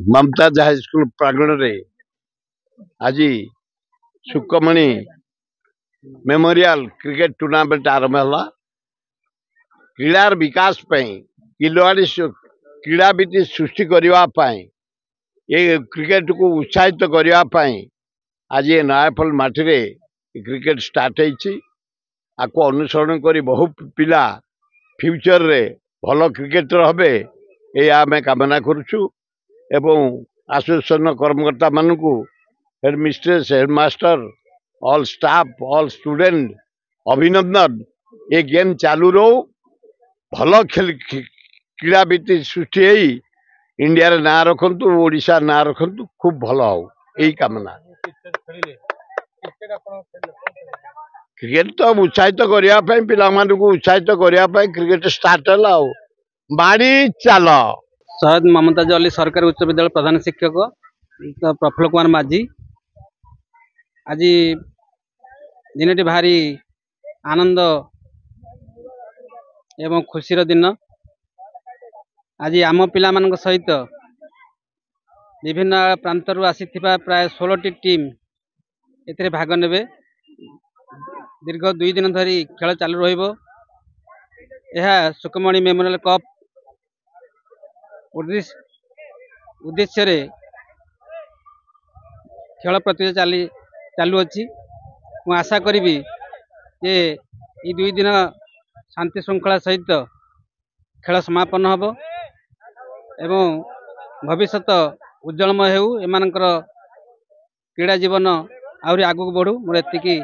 Mumtaz high school प्रांगण रे आज सुकमणि मेमोरियल क्रिकेट टूर्नामेंट आरंभ है। क्रीडार विकास किलवाड़ी क्रीड़ाविद सृष्टि करने ये क्रिकेट को उत्साहित करने आज ये नयापल माटी क्रिकेट स्टार्ट होको अनुसरण कर बहु पिला फ्यूचर रे भल क्रिकेटर हे ये आम कामना करुचु एवं एसोसिएशन कर्मकर्ता मानू headmistress headmaster all staff all student अभिनंदन। ये गेम चालू रो भल खेल क्रीड़ाविद सृष्टि इंडिया रे ना रखु ओडिशा ना रखु खूब भल हो यही कामना। क्रिकेट तो उत्साहित करने पिला उत्साहित करने क्रिकेट स्टार्ट है बाड़ी चाल। शहीद ममताज अली सरकारी उच्च विद्यालय प्रधान शिक्षक प्रफुल्ल कुमार माझी आज दिन भारी आनंद एवं खुशीर दिन। आज आम पिला मान सहित विभिन्न प्रांतर आसी प्राय 16टी टीम ए भाग ने दीर्घ 2 दिन धरी खेल चालू रहा। सुकमणि मेमोरियल कप उद्देश्य रे खेल प्रतियोगिता चालू अच्छी। मु आशा करी जे ये 2 दिन शांति श्रृंखला सहित खेल समापन हम एवं भविष्यत उज्जवलमय हो एमानकर क्रीड़ा जीवन आहरी आगू बढ़ू मोर एतिकी